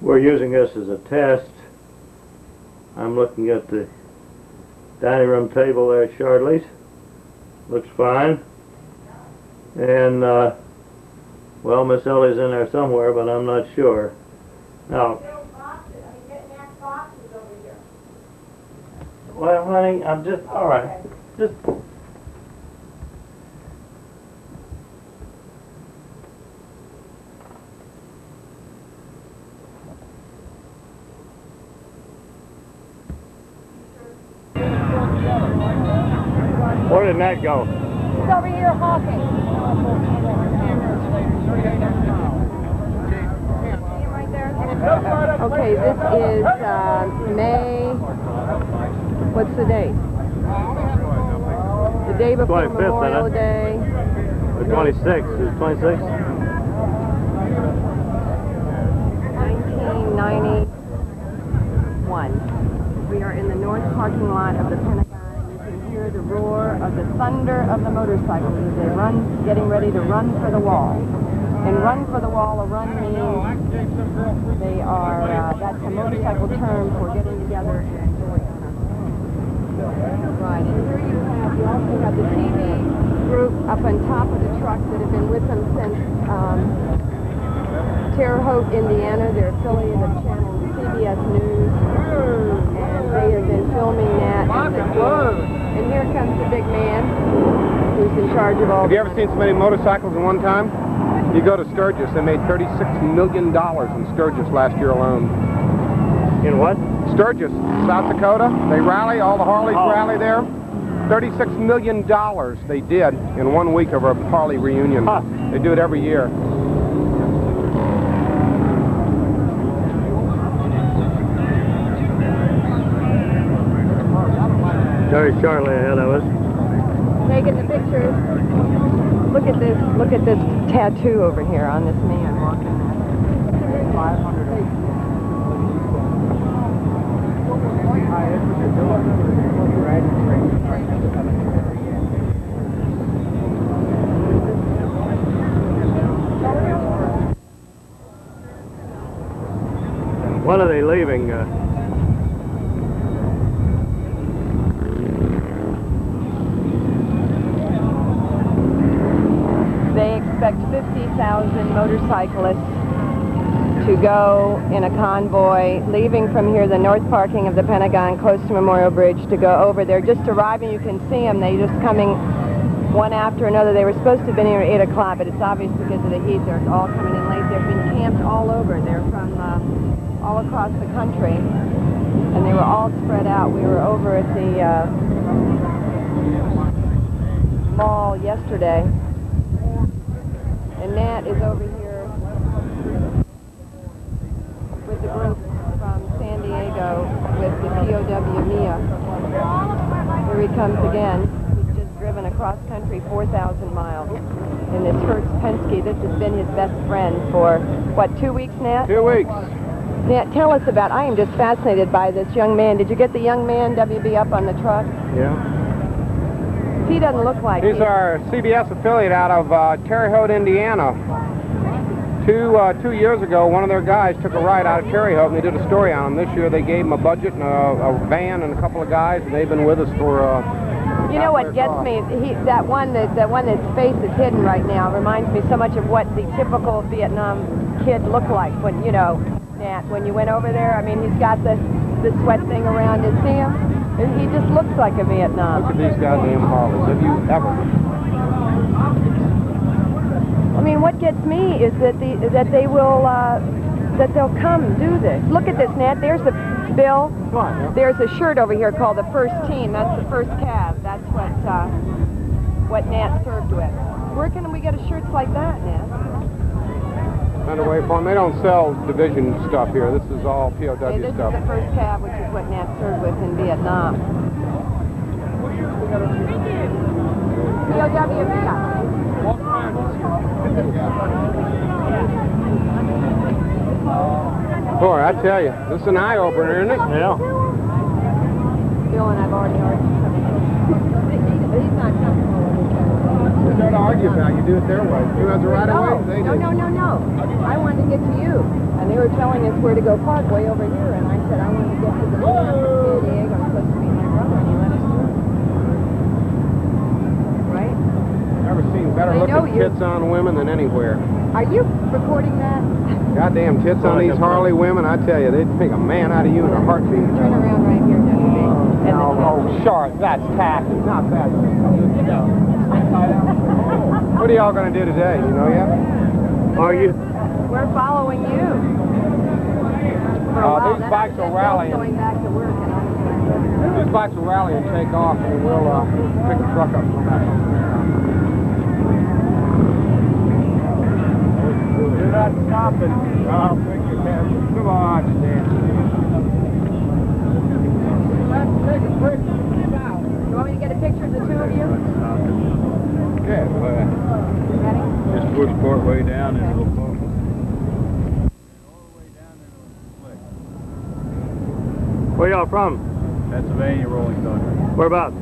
We're using this as a test. I'm looking at the dining room table there at Shardley's. Looks fine. And, well, Miss Ellie's in there somewhere, but I'm not sure. Now, well, honey, I'm just, all right. Just... Where did Nat go? He's over here hawking. Right there. Okay, this is May. What's the date? The day before 25th, Memorial Day. The 26th. Is it 26th? 1991. We are in the north parking lot of the Pentagon. Hear the roar of the thunder of the motorcycles as they run, getting ready to run for the wall. And run for the wall, a run means they are, that's a motorcycle term for getting together and enjoying. Right, and here you also have the TV group up on top of the truck that have been with them since Terre Haute, Indiana. They're affiliated of channel CBS News, and they have been filming that. And here comes the big man who's in charge of all. Have you ever seen so many motorcycles in one time? You go to Sturgis. They made $36 million in Sturgis last year alone. In what? Sturgis, South Dakota. They rally, all the Harleys rally there. $36 million they did in 1 week of a Harley reunion. They do it every year. There's Charlie ahead of us. Taking the pictures. Look at this tattoo over here on this man walking. 508. When are they leaving? They expect 50,000 motorcyclists to go in a convoy, leaving from here the north parking of the Pentagon, close to Memorial Bridge, to go over. They're just arriving. You can see them. They're just coming one after another. They were supposed to have been here at 8 o'clock, but it's obvious because of the heat. They're all coming in late. They've been camped all over. They're from all across the country, and they were all spread out. We were over at the mall yesterday. And Nat is over here with the group from San Diego with the POW Mia. Here he comes again. He's just driven across country 4,000 miles in this Hertz Penske. This has been his best friend for, what, 2 weeks, Nat? 2 weeks. Nat, tell us about, I am just fascinated by this young man. Did you get the young man, WB, up on the truck? Yeah. He doesn't look like He's our CBS affiliate out of Terre Haute, Indiana. Two years ago, one of their guys took a ride out of Terre Haute, and they did a story on him. This year, they gave him a budget and a van and a couple of guys, and they've been with us for. You know what gets me? That one that's face is hidden right now reminds me so much of what the typical Vietnam kid looked like when, you know, Nat, when you went over there. I mean, he's got the sweat thing around his see him? He just looks like a Vietnam. Look at these goddamn Harleys. Have you ever? I mean, what gets me is that they'll come do this. Look at this, Nat. There's the Bill. There's a shirt over here called the First Team. That's the first cab. That's what Nat served with. Where can we get a shirts like that, Nat? Underway farm. They don't sell division stuff here. This is all POW Hey, this stuff. is the first cab, which is what Nat served with in Vietnam. POW Boy, I tell you, this is an eye-opener, isn't it? Yeah. Bill and I've already argued. He's not comfortable with each other. There's nothing to argue about. You do it their way. Who has the right of way? They do. No. I wanted to get to you. And they were were telling us where to go park way over here, and I said I want to get to the San Diego. I'm supposed to meet my brother, and he let us do it. Right? Never seen better looking tits on women than anywhere. Are you recording that? Goddamn tits on these Harley women, I tell you, they'd make a man out of you in a heartbeat. Turn around right here, Dusty. Oh, sure, that's tacky. Not bad. What are y'all going to do today? You know yet? Are you? We're following you. For a while. These bikes will rally. Going back to work, and I'm These bikes will rally and take off, and we'll pick a truck up from that. You're not stopping. I'll pick your camera. Come on, Stan. You want me to get a picture of the two of you? Yeah, Ready? Just push part way down and it'll fall. Where y'all from? Pennsylvania, Rolling Thunder. Whereabouts?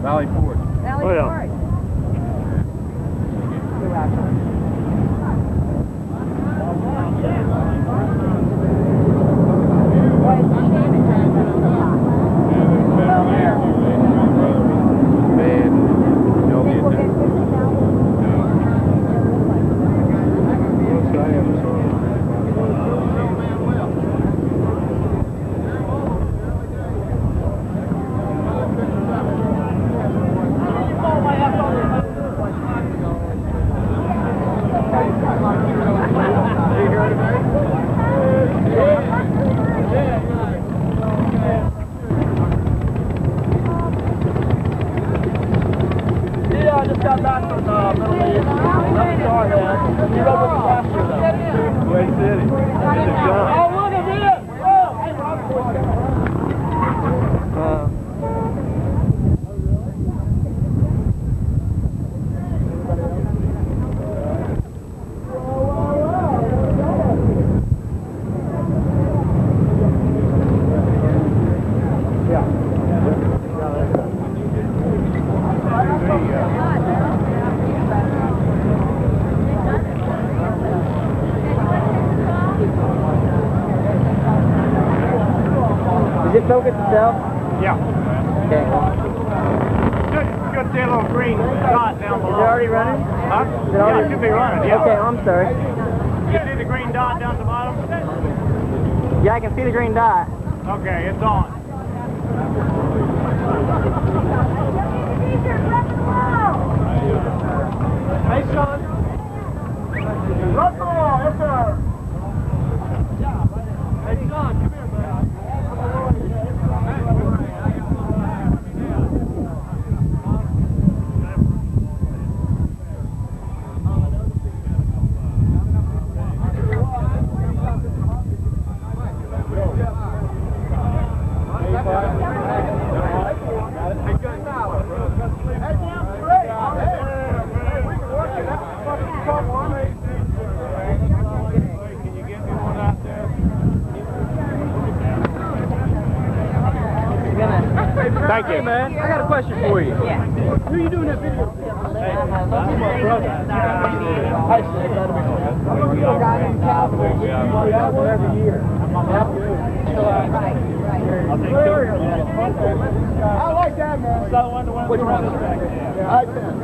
Valley Forge. Valley Oh, yeah. Forge. Is it focused itself? Yeah. Okay. Just see a little green dot down below. Is it already running? Huh? Is it already? Yeah, it should be running, yeah. Okay, I'm sorry. You see the green dot down the bottom? Yeah, I can see the green dot. Okay, it's on. Hey, son. Run the wall, yes, sir. Hey, son, come here, man. Thank you. Hey, man, I got a question for you. Yeah. Who are you doing that video? That's my brother. Hi, Sid. That one every year. I like that, man. Which one? I can.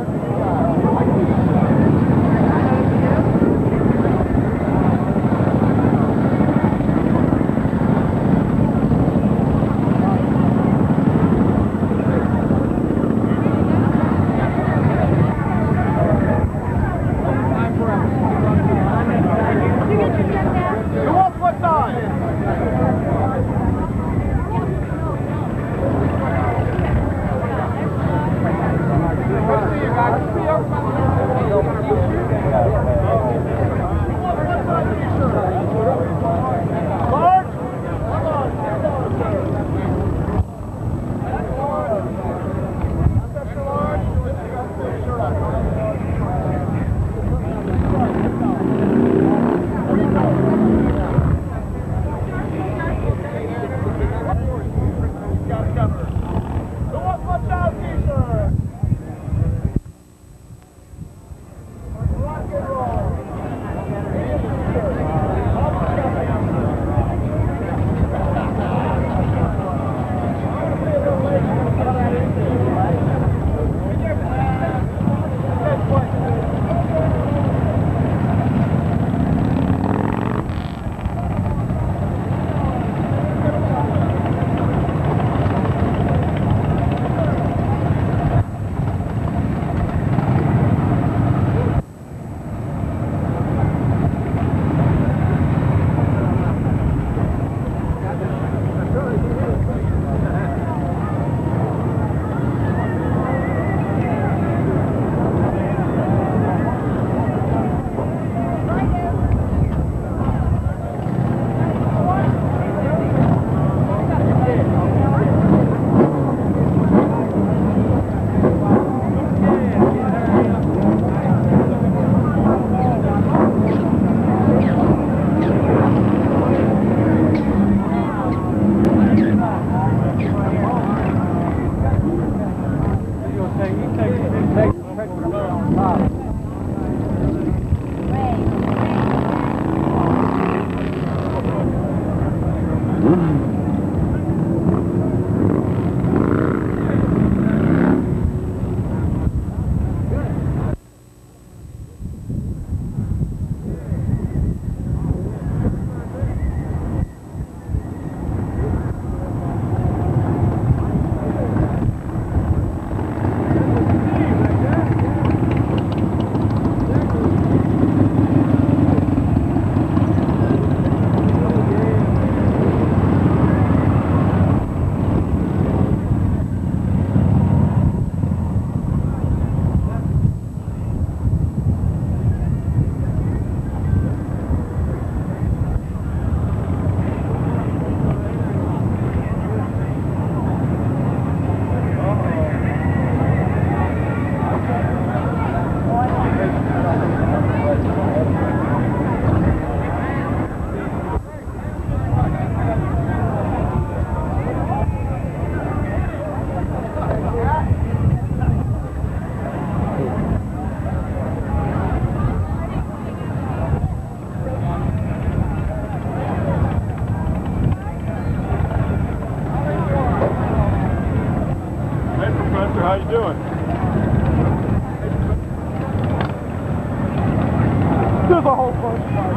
the whole first part.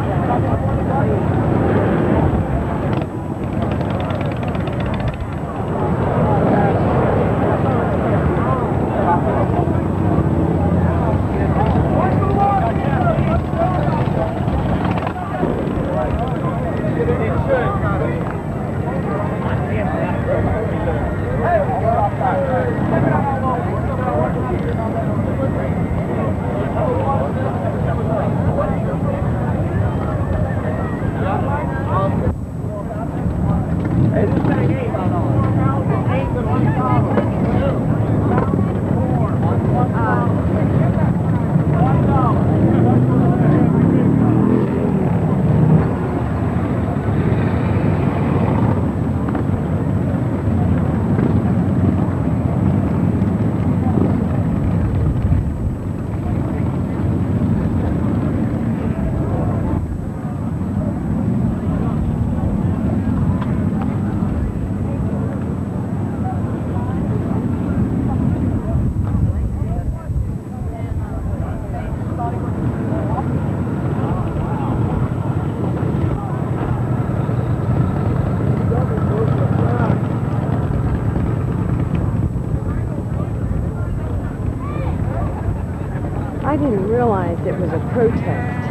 I didn't realize it was a protest.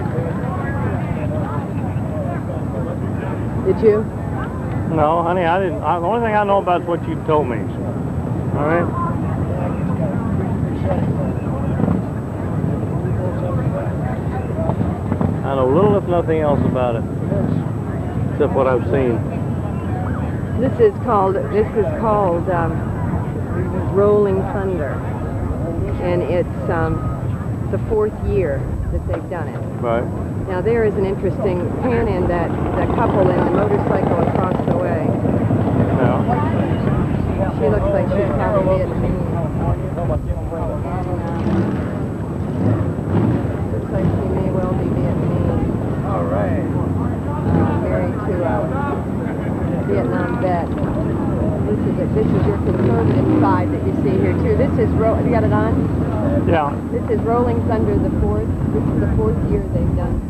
Did you? No, honey, I didn't. The only thing I know about is what you told me. All right? I know little if nothing else about it, except what I've seen. This is called Rolling Thunder, and it's the 4th year that they've done it. Right. Now there is an interesting pan in that the couple in the motorcycle across the way. Yeah. She looks like she's probably Vietnamese. Looks like she may well be Vietnamese. All right. Married to a Vietnam vet. This is your conservative side that you see here too. This is have you got it on? Yeah. This is Rolling Thunder the 4th. This is the 4th year they've done.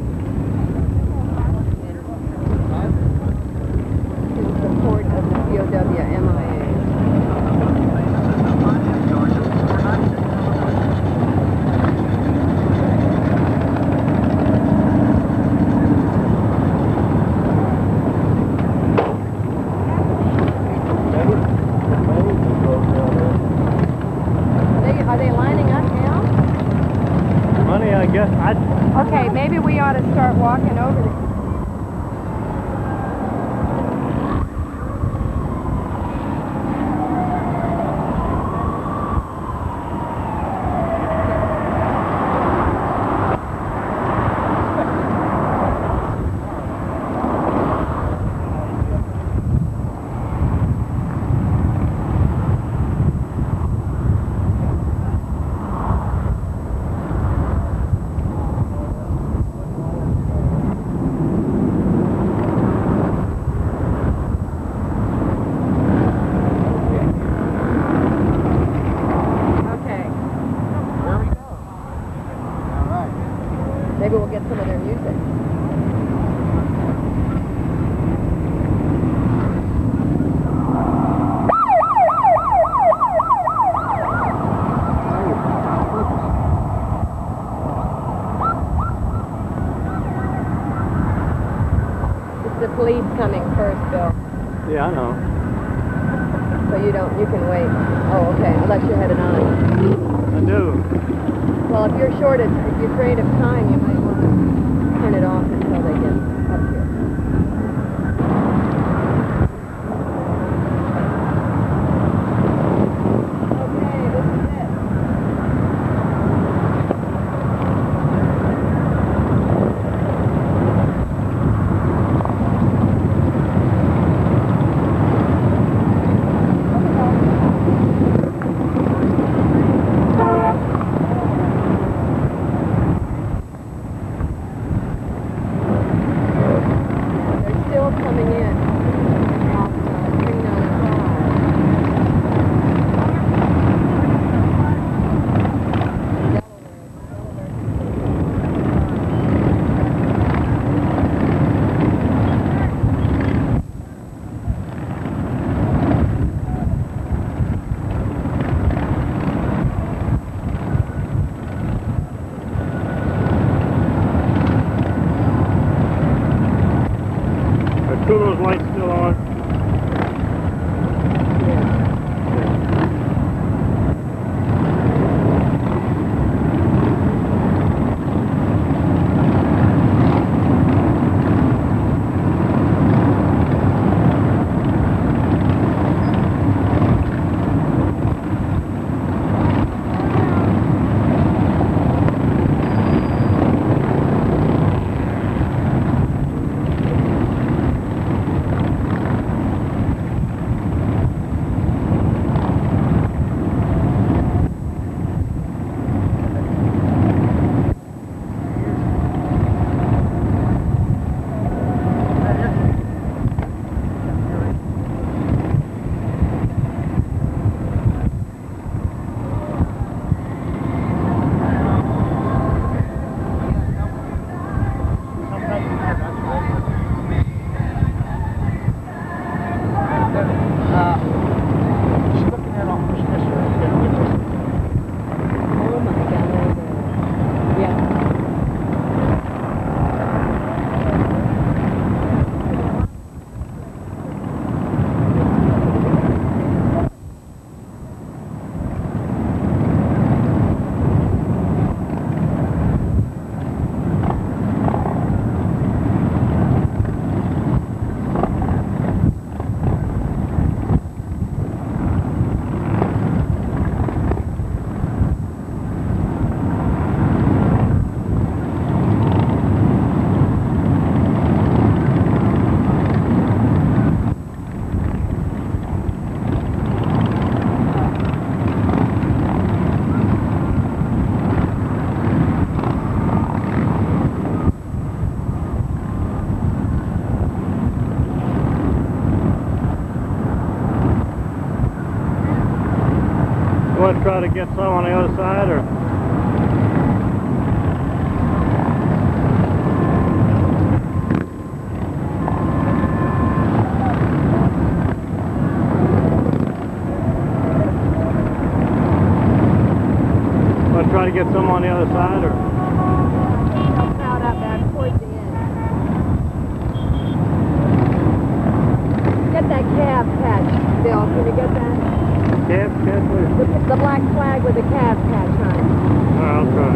In support of the POW MIA. Are they lining up now? Honey, I guess Okay, maybe we ought to start walking over there. Maybe we'll get some of their music. It's the police coming first, Bill. Yeah, I know. So you can wait. Oh, okay, unless you're headed on. I do. Well, if you're afraid of time, you might want to turn it off until they get up here. Okay, this is it. Are two of those lights still on? You want to try to get some on the other side, or? Want to try to get some on the other side, or? Crowd up back towards the end. Get that cab patch, Bill. Can you get that? Cab catch? The black flag with the cab patch on it. All right, I'll try.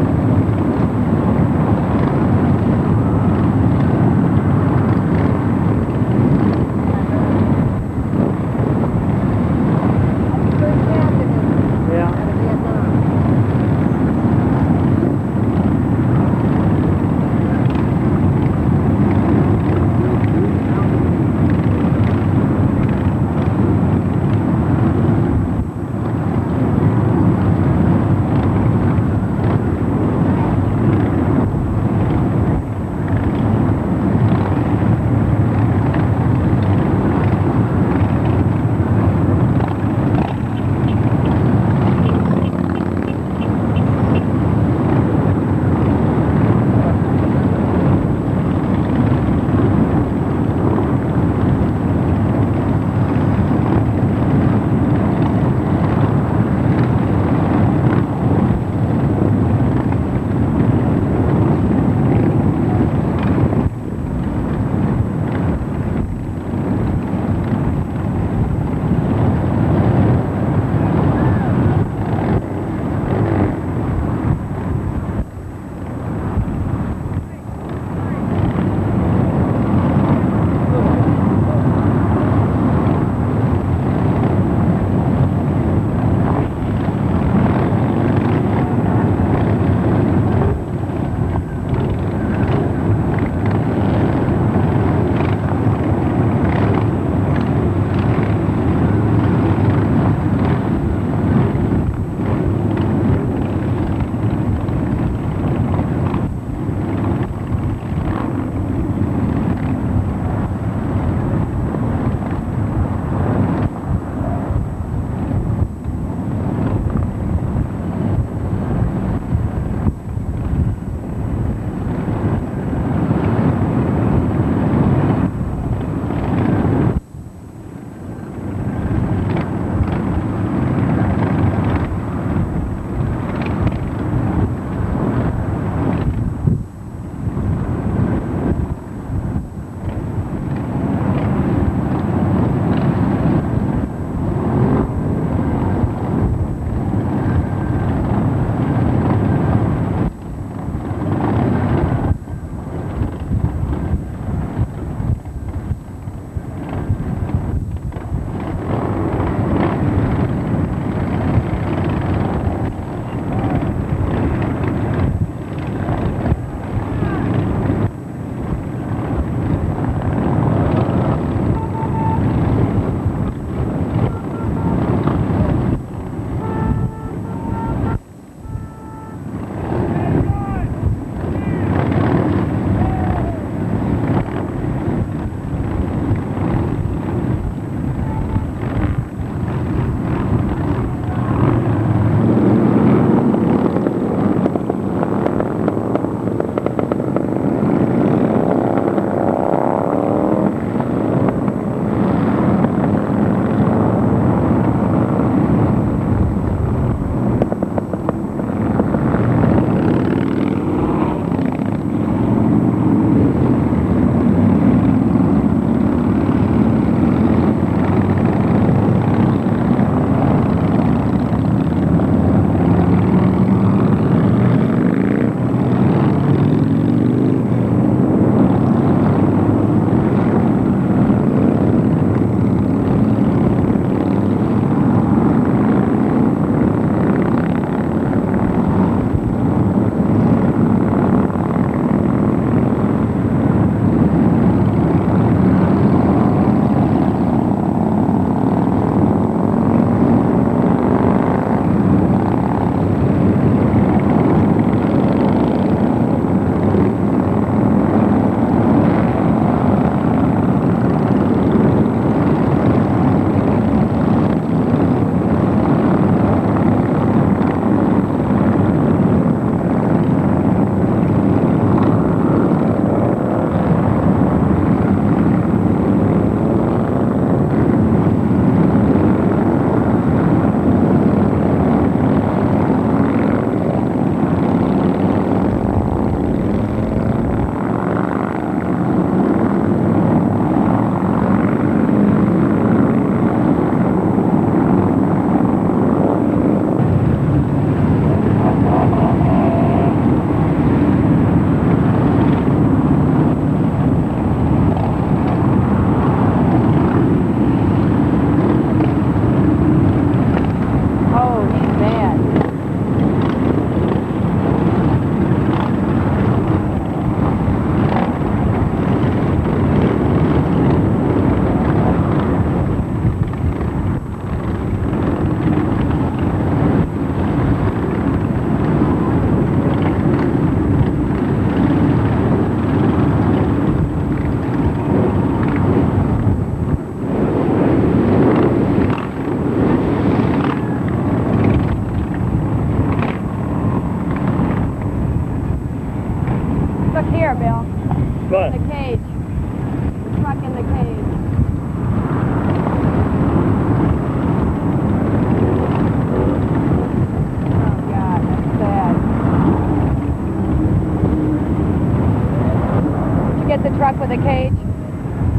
with a cage?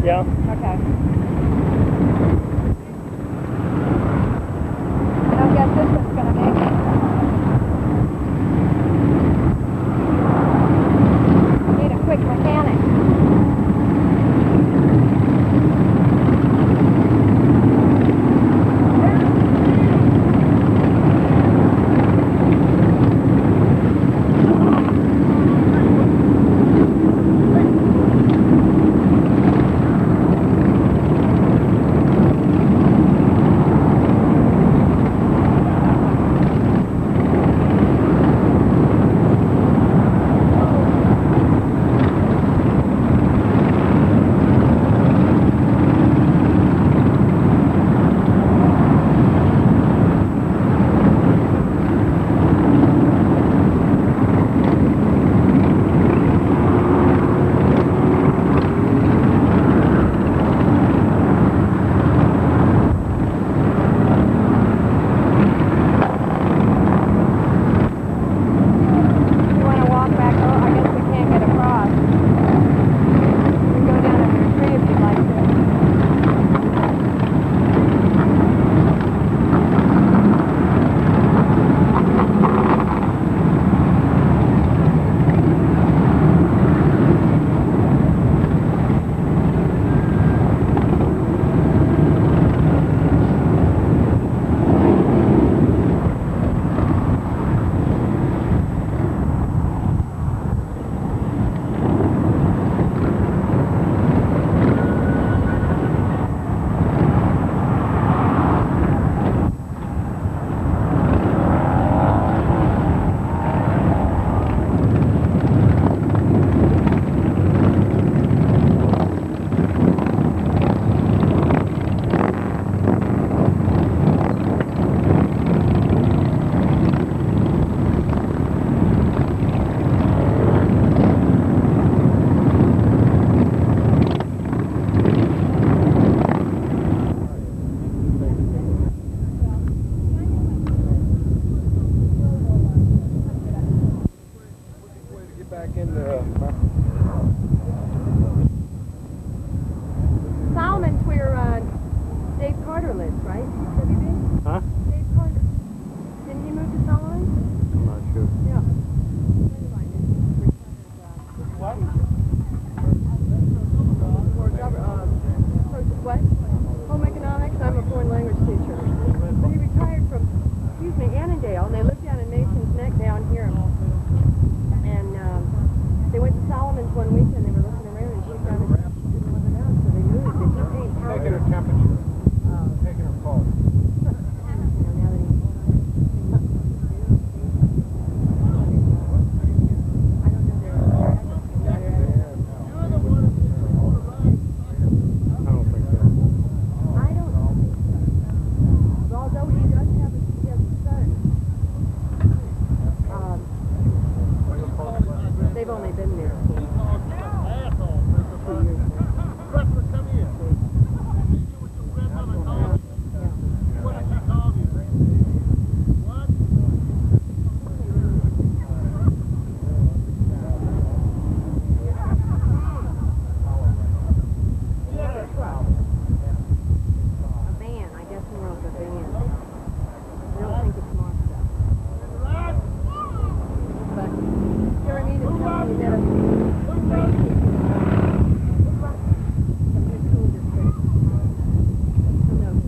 Yeah. Okay. I don't guess this one's going to make it. Need a quick mechanic. Solomon's where Dave Carter lives, right? Have you been? Huh? Dave Carter. Didn't he move to Solomon? I'm not sure. Yeah. What? Home economics. I'm a foreign language teacher. But he retired from, Annandale, and they lived down in Mason's Neck down here. And they went to Solomon's one weekend. They were looking around, and she found it didn't live it out, so they moved. Did you paint houses? Taking her temperature. Taking her pulse. Now that he's I don't know their address. I don't think so. I don't think so. Although he does have a son. They've only been there for 2 years now. A van, I guess more of a van. I don't think it's Mazda. But Jeremy is telling me that a school district. Who knows?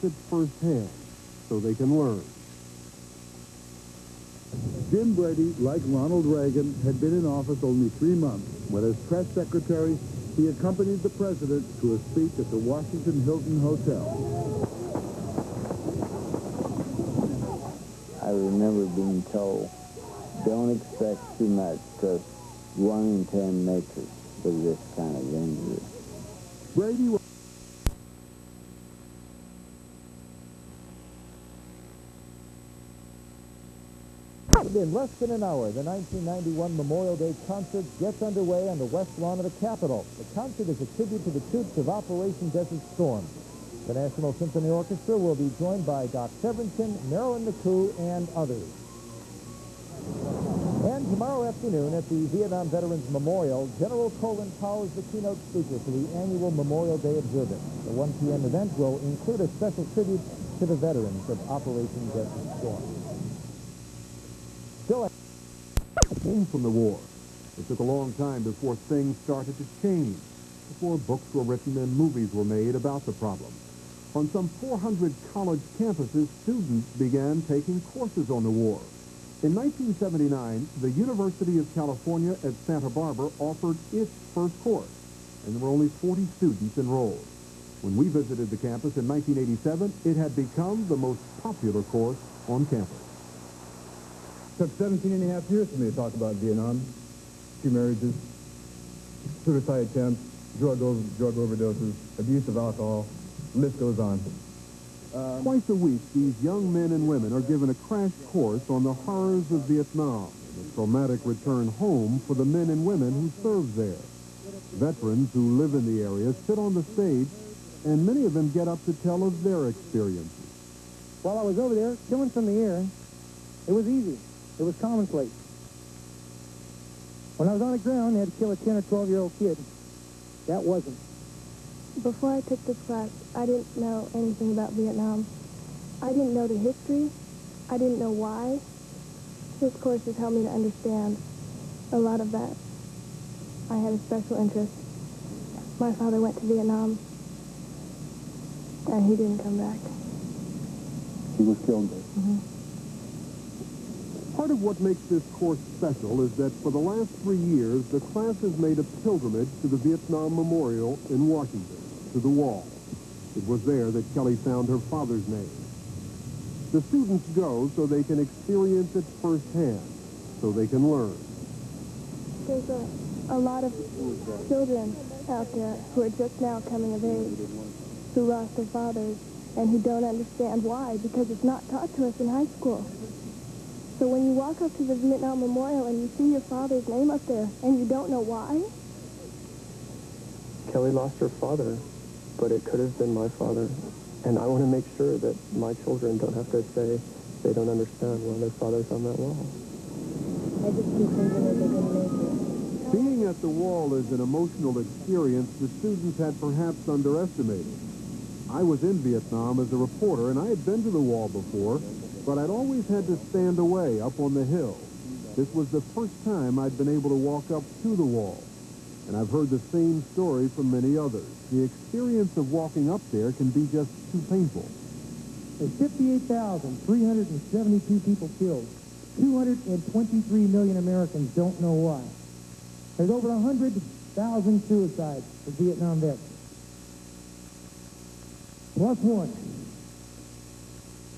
It firsthand so they can learn. Jim Brady, like Ronald Reagan, had been in office only 3 months when, as press secretary, he accompanied the president to a speech at the Washington Hilton Hotel. I remember being told, don't expect too much because 1 in 10 makes it with this kind of injury. Brady was In less than an hour, the 1991 Memorial Day concert gets underway on the west lawn of the Capitol. The concert is a tribute to the troops of Operation Desert Storm. The National Symphony Orchestra will be joined by Doc Severinsen, Marilyn McCoo, and others. And tomorrow afternoon at the Vietnam Veterans Memorial, General Colin Powell is the keynote speaker for the annual Memorial Day observance. The 1 p.m. event will include a special tribute to the veterans of Operation Desert Storm. Came from the war. It took a long time before things started to change, before books were written and movies were made about the problem. On some 400 college campuses, students began taking courses on the war. In 1979, the University of California at Santa Barbara offered its first course, and there were only 40 students enrolled. When we visited the campus in 1987, it had become the most popular course on campus. It took 17 and a half years for me to talk about Vietnam. 2 marriages, suicide attempts, drug overdoses, abuse of alcohol. The list goes on. Twice a week, these young men and women are given a crash course on the horrors of Vietnam, the traumatic return home for the men and women who served there. Veterans who live in the area sit on the stage, and many of them get up to tell of their experiences. While I was over there, killing from the air, it was easy. It was commonplace. When I was on the ground, they had to kill a 10 or 12-year-old kid. That wasn't. Before I took this class, I didn't know anything about Vietnam. I didn't know the history. I didn't know why. This course has helped me to understand a lot of that. I had a special interest. My father went to Vietnam, and he didn't come back. He was killed there. Part of what makes this course special is that for the last 3 years, the class has made a pilgrimage to the Vietnam Memorial in Washington, to the wall. It was there that Kelly found her father's name. The students go so they can experience it firsthand, so they can learn. There's a lot of children out there who are just now coming of age, who lost their fathers, and who don't understand why, because it's not taught to us in high school. So when you walk up to the Vietnam Memorial and you see your father's name up there and you don't know why? Kelly lost her father, but it could have been my father. And I want to make sure that my children don't have to say they don't understand why their father's on that wall. I just keep thinking that they're going to make it. Being at the wall is an emotional experience the students had perhaps underestimated. I was in Vietnam as a reporter, and I had been to the wall before, but I'd always had to stand away up on the hill. This was the first time I'd been able to walk up to the wall, and I've heard the same story from many others. The experience of walking up there can be just too painful. There's 58,372 people killed. 223 million Americans don't know why. There's over 100,000 suicides for Vietnam vets. Plus one.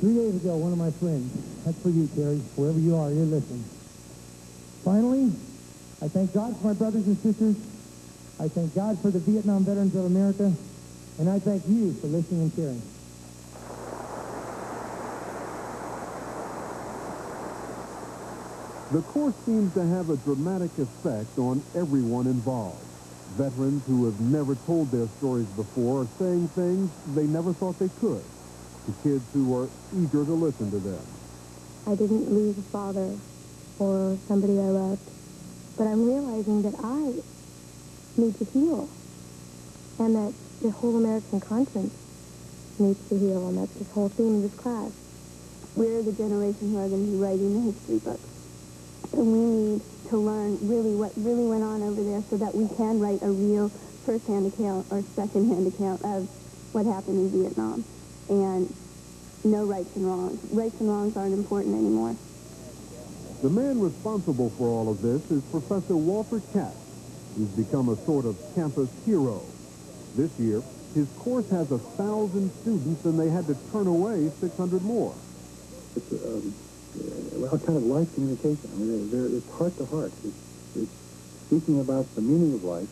3 days ago, one of my friends, that's for you, Terry, wherever you are, you're listening. Finally, I thank God for my brothers and sisters. I thank God for the Vietnam veterans of America. And I thank you for listening and caring. The course seems to have a dramatic effect on everyone involved. Veterans who have never told their stories before are saying things they never thought they could, to kids who are eager to listen to them. I didn't lose a father or somebody I loved, but I'm realizing that I need to heal, and that the whole American conscience needs to heal, and that's the whole theme of this class. We're the generation who are going to be writing the history books, and we need to learn really what really went on over there so that we can write a real first-hand account or second-hand account of what happened in Vietnam. And no rights and wrongs. Rights and wrongs aren't important anymore. The man responsible for all of this is Professor Walter Katz, who's become a sort of campus hero. This year, his course has 1,000 students, and they had to turn away 600 more. It's a kind of life communication. I mean, it's heart to heart. It's speaking about the meaning of life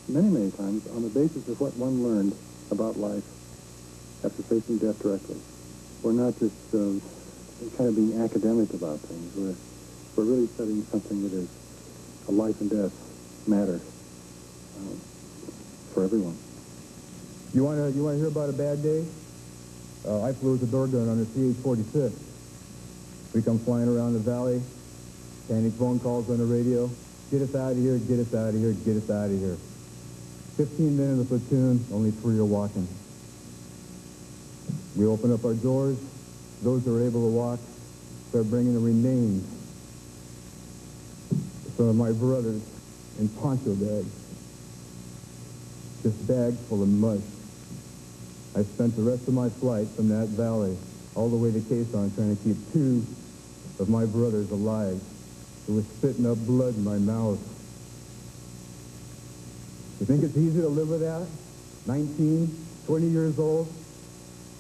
many, many times on the basis of what one learned about life after facing death directly. We're not just kind of being academic about things. We're really studying something that is a life and death matter for everyone. You want to hear about a bad day? I flew as a door gun on a CH-46. We come flying around the valley, panic phone calls on the radio. Get us out of here, get us out of here, get us out of here. 15 men in the platoon, only 3 are walking. We open up our doors. Those that are able to walk start bringing the remains of some of my brothers in poncho bags. Just bags full of mush. I spent the rest of my flight from that valley all the way to Quezon trying to keep 2 of my brothers alive who were spitting up blood in my mouth. You think it's easy to live with that? 19, 20 years old?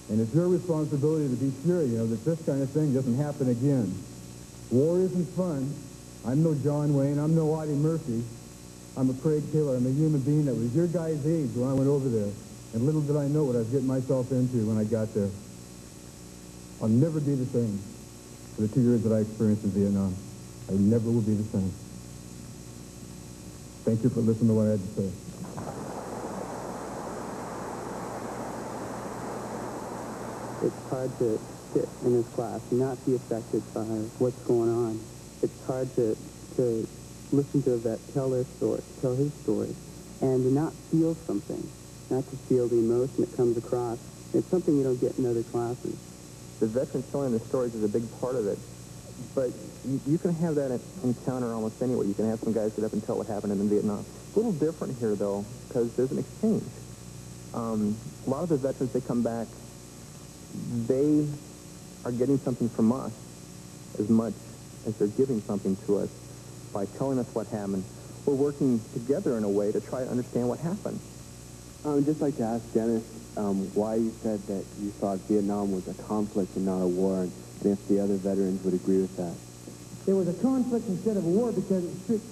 And it's your responsibility to be sure, that this kind of thing doesn't happen again. War isn't fun. I'm no John Wayne. I'm no Audie Murphy. I'm a Craig Taylor. I'm a human being that was your guy's age when I went over there. And little did I know what I was getting myself into when I got there. I'll never be the same for the 2 years that I experienced in Vietnam. I never will be the same. Thank you for listening to what I had to say. It's hard to sit in his class and not be affected by what's going on. It's hard to listen to a vet tell their story, tell his story, and to not feel something, not to feel the emotion that comes across. It's something you don't get in other classes. The veterans telling the stories is a big part of it, but you can have that encounter almost anywhere. You can have some guys get up and tell what happened in Vietnam. It's a little different here, though, because there's an exchange. A lot of the veterans, they come back, they are getting something from us as much as they're giving something to us by telling us what happened. We're working together in a way to try to understand what happened. I'd just like to ask Dennis why you said that you thought Vietnam was a conflict and not a war, and if the other veterans would agree with that. It was a conflict instead of a war because it's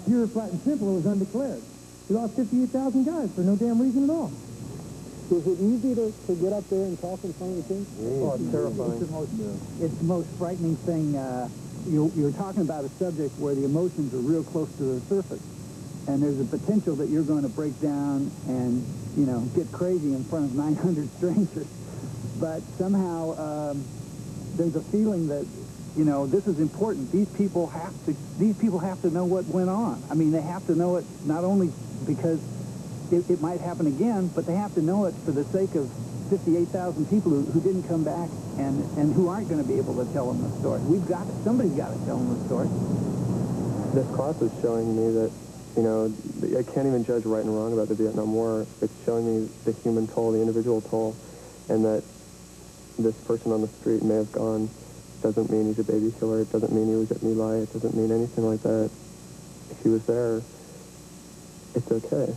pure, flat, and simple. It was undeclared. We lost 58,000 guys for no damn reason at all. Is it easy to get up there and talk in front of the team? Oh, it's terrifying. It's the most frightening thing. You're talking about a subject where the emotions are real close to the surface. And there's a potential that you're going to break down and, get crazy in front of 900 strangers. But somehow there's a feeling that, this is important. These people have to know what went on. I mean, they have to know it not only because it might happen again, but they have to know it for the sake of 58,000 people who didn't come back and who aren't going to be able to tell them the story. Somebody's got to tell them the story. This class is showing me that, I can't even judge right and wrong about the Vietnam War. It's showing me the human toll, the individual toll, and that this person on the street may have gone. Doesn't mean he's a baby killer. It doesn't mean he was at My Lai. It doesn't mean anything like that. If he was there, it's okay.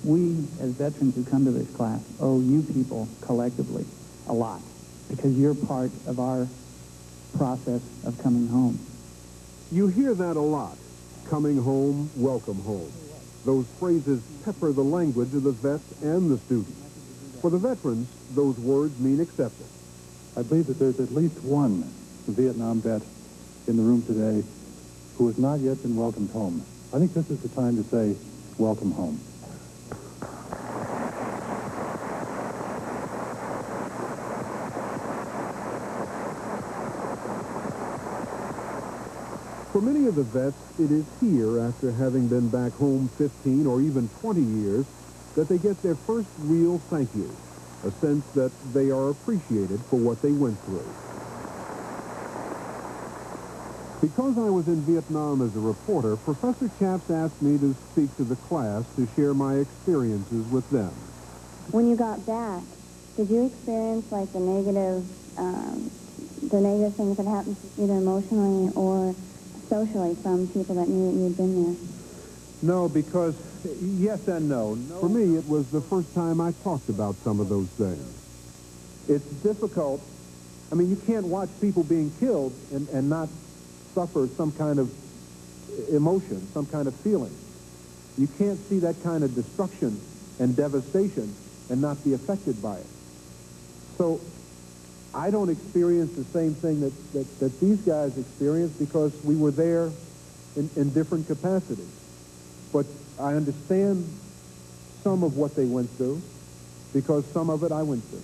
We, as veterans who come to this class, owe you people collectively a lot because you're part of our process of coming home. You hear that a lot. Coming home, welcome home. Those phrases pepper the language of the vets and the students. For the veterans, those words mean acceptance. I believe that there's at least one Vietnam vet in the room today who has not yet been welcomed home. I think this is the time to say, welcome home. For many of the vets, it is here, after having been back home 15 or even 20 years, that they get their first real thank you, a sense that they are appreciated for what they went through. Because I was in Vietnam as a reporter, Professor Chaps asked me to speak to the class to share my experiences with them. When you got back, did you experience like the negative things that happened either emotionally or socially from people that knew that you'd been there? No, because yes and no. For me, it was the first time I talked about some of those things. It's difficult. I mean, you can't watch people being killed and not suffer some kind of emotion, some kind of feeling. You can't see that kind of destruction and devastation and not be affected by it. So I don't experience the same thing that these guys experienced because we were there in different capacities. But I understand some of what they went through because some of it I went through.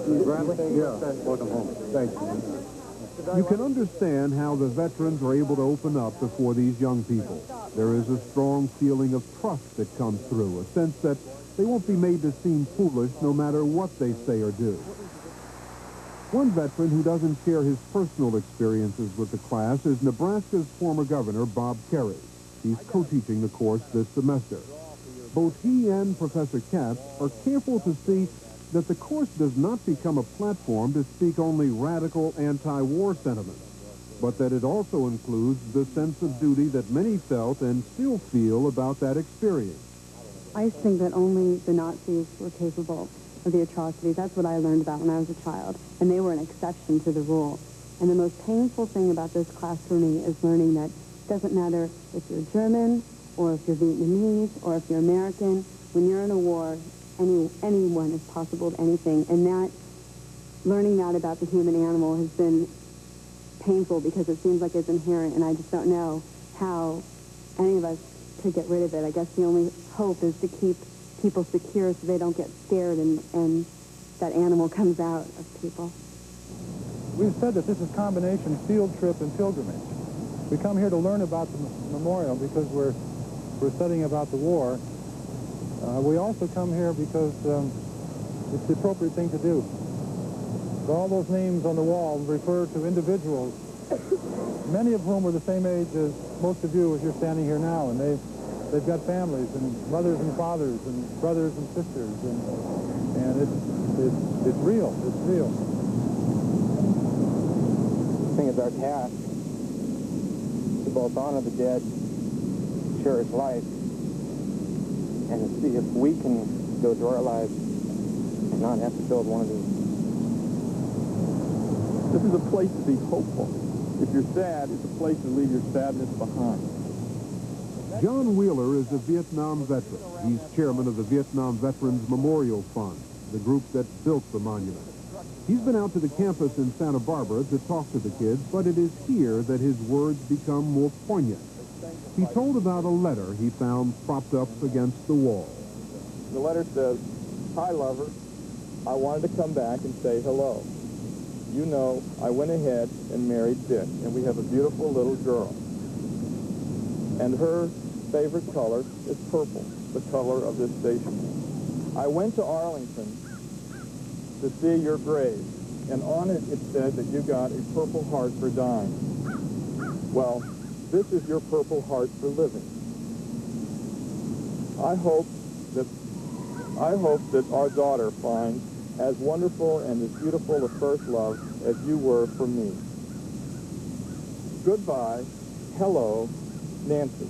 Yeah. Welcome home. Thank you. You can understand how the veterans are able to open up before these young people. There is a strong feeling of trust that comes through, a sense that they won't be made to seem foolish no matter what they say or do. One veteran who doesn't share his personal experiences with the class is Nebraska's former governor, Bob Kerrey. He's co-teaching the course this semester. Both he and Professor Katz are careful to see that the course does not become a platform to speak only radical anti-war sentiments, but that it also includes the sense of duty that many felt and still feel about that experience. I think that only the Nazis were capable of the atrocities. That's what I learned about when I was a child, and they were an exception to the rule. And the most painful thing about this class for me is learning that it doesn't matter if you're German or if you're Vietnamese or if you're American. When you're in a war, anyone is possible to anything. And that, learning that about the human animal has been painful because it seems like it's inherent, and I just don't know how any of us could get rid of it. I guess the only hope is to keep people secure so they don't get scared and that animal comes out of people. We've said that this is a combination field trip and pilgrimage. We come here to learn about the memorial because we're studying about the war. We also come here because it's the appropriate thing to do. All those names on the wall refer to individuals, many of whom were the same age as most of you as you're standing here now, and they've got families and mothers and fathers and brothers and sisters, and it's real. It's real. I think it's our task to both honor the dead, cherish life, and to see if we can go through our lives and not have to build one of these. This is a place to be hopeful. If you're sad, it's a place to leave your sadness behind. John Wheeler is a Vietnam veteran. He's chairman of the Vietnam Veterans Memorial Fund, the group that built the monument. He's been out to the campus in Santa Barbara to talk to the kids, but it is here that his words become more poignant. He told about a letter he found propped up against the wall. The letter says, "Hi, lover. I wanted to come back and say hello. You know, I went ahead and married Dick, and we have a beautiful little girl. And her favorite color is purple, the color of this station. I went to Arlington to see your grave, and on it said that you got a Purple Heart for dying. Well, this is your Purple Heart for living. I hope that our daughter finds as wonderful and as beautiful a first love as you were for me. Goodbye. Hello, Nancy."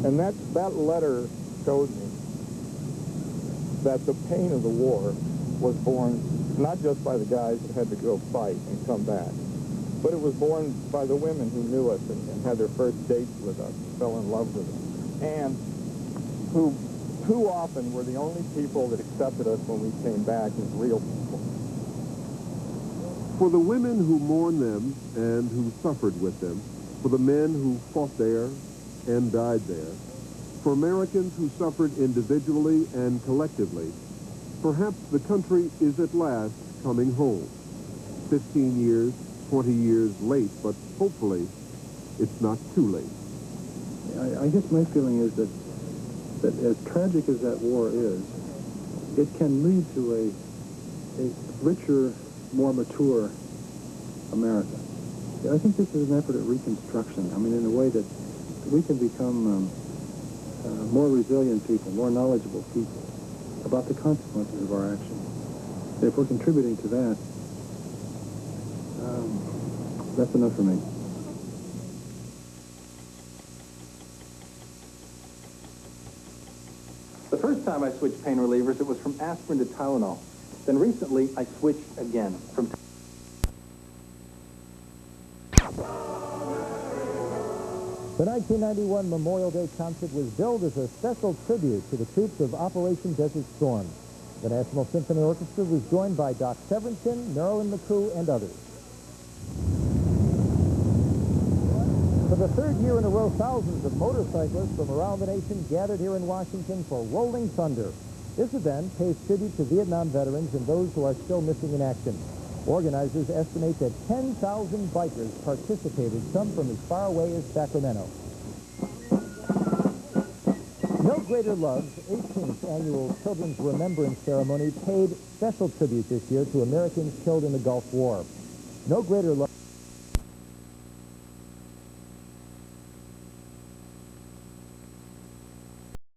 And that letter showed me that the pain of the war was born not just by the guys that had to go fight and come back, but it was born by the women who knew us and had their first dates with us and fell in love with us, and who often were the only people that accepted us when we came back as real people. For the women who mourned them and who suffered with them, for the men who fought there and died there, for Americans who suffered individually and collectively, perhaps the country is at last coming home. 15 years, 20 years late, but hopefully it's not too late. I guess my feeling is that as tragic as that war is, it can lead to a richer, more mature America. I think this is an effort at reconstruction. I mean, in a way that we can become more resilient people, more knowledgeable people about the consequences of our actions. And if we're contributing to that, that's enough for me. The first time I switched pain relievers, it was from aspirin to Tylenol. Then recently, I switched again from... The 1991 Memorial Day concert was billed as a special tribute to the troops of Operation Desert Storm. The National Symphony Orchestra was joined by Doc Severinsen, Marilyn McCoo, and others. For the third year in a row, thousands of motorcyclists from around the nation gathered here in Washington for Rolling Thunder. This event pays tribute to Vietnam veterans and those who are still missing in action. Organizers estimate that 10,000 bikers participated, some from as far away as Sacramento. No Greater Love's 18th annual Children's Remembrance Ceremony paid special tribute this year to Americans killed in the Gulf War. No Greater Love